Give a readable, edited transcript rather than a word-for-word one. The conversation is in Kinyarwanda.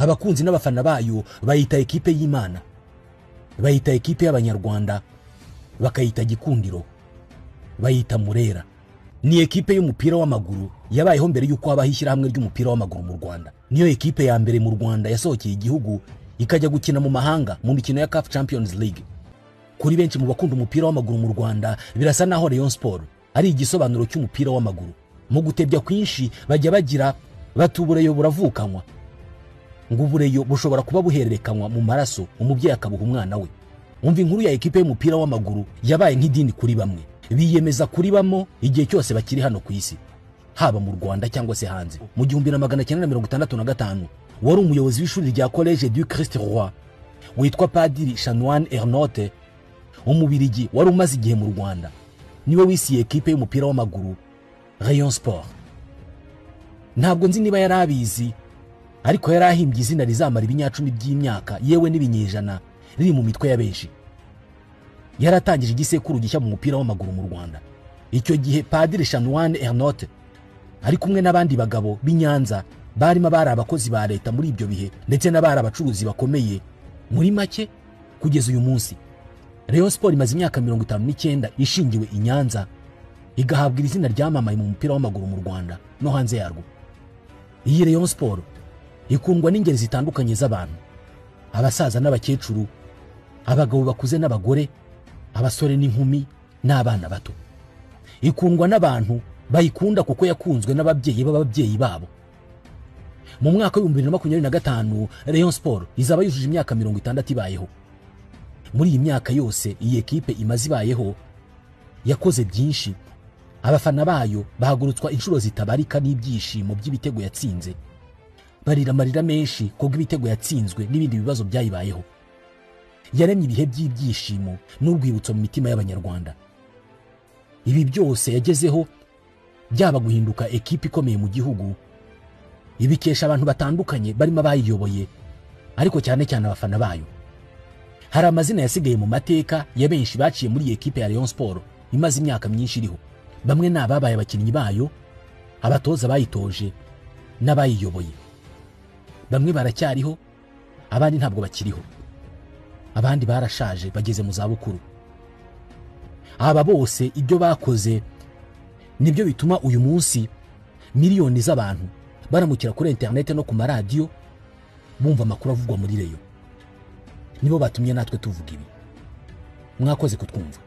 abakunzi n'abafana bayo bayita ekipe y'Imana, bayita ekipe y'Abanyarwanda, bakayita Gikundiro, bayita Murera. Ni ekipe y'umupira w'amaguru yabayeho mbere yuko abahishira hamwe ry'umupira w'amaguru mu Rwanda. Niyo ekipe ya mbere mu Rwanda yasohokeye igihugu ikajya gukina mu mahanga mu mikino ya CAF Champions League. Kuri benshi mu bakunda umupira w'amaguru mu Rwanda birasa naho Rayon Sport ari igisobanuro cy'umupira w'amaguru. Mu gutebya kwinshi bajya bagira batubureyo buravukanwa, ngo ubureyo bushobora kuba buhererekanywa mu maraso umubyeyi akabuha umwana we. Umva inkuru ya ekipe y'umupira w'amaguru yabaye nk'idini kuri bamwe, biyemeza kuri bamo igihe cyose bakiri hano ku isi, haba mu Rwanda cyangwa se hanze. Mu 1965 wari umuyobozi w'ishuri rya Collège du Christ Roi witwa Padiri Chanoine Ernotte, umubirigi wari umaze igihe mu Rwanda, niwe wisiye ekipe y'umupira w'amaguru Rayon Sport. Ntabwo nzi niba yarabizi, ariko yarahimbye izina rizamara ibinyacumi by'imyaka yewe n'ibinyejana riri mu mitwe ya benshi. Yaratangije igisekuru gishya mu mupira w'amaguru mu Rwanda. Icyo gihe Padiri Chanoine Ernotte ari kumwe n'abandi bagabo b'Inyanza barimo bari abakozi ba leta muri ibyo bihe ndetse n'abari abacuruzi bakomeye. Muri make kugeza uyu munsi Rayon Sport imaze imyaka 59 ishingiwe i Nyanza, igahabwa izina ryamamaye mu mupira w'amaguru mu Rwanda no hanze yarwo. Iyi Rayon Sport ikundwa n'ingeri zitandukanye z'abantu, abasaza n'abakecuru, abagabo bakuze n'abagore, abasore n'inkumi n'abana bato. Ikundwa n'abantu bayikunda kuko yakunzwe n'ababyeyi b'ababyeyi babo. Mu mwaka wa 2025 Rayon Sport izaba yujuje imyaka 60 ibayeho. Muri iyi myaka yose iyi ekipe imaze ibayeho yakoze byinshi. Abafana bayo bahagurutswa inshuro zitabarika n'ibyishimo by'ibitego yatsinze, barira amarira menshi kubwo ibitego yatsinzwe n'ibindi bibazo byayibayeho. Yaremye ibihe by'ibyishimo n'urwibutso mu mitima y'Abanyarwanda. Ibi byose yagezeho byaba guhinduka ekipe ikomeye mu gihugu, ibikesha abantu batandukanye barimo bayiyoboye, ariko cyane cyane abafana bayo. Hari amazina yasigaye mu mateka ya benshi baciye muri ekipe ya Rayon Sport imaze imyaka myinshi iriho. Bamwe n'ababaye abakinnyi bayo, abatoza bayitoje n'abayiyoboye. Bamwe baracyariho, abandi ntabwo bakiriho, abandi barashaje bageze mu zabukuru. Aba bose ibyo bakoze nibyo bituma uyu munsi miliyoni z'abantu baramukira kuri internet no ku maradiyo bumva amakuru avugwa muri Rayon. Nibo batumye natwe tuvuga ibi. Mwakoze kutwumva.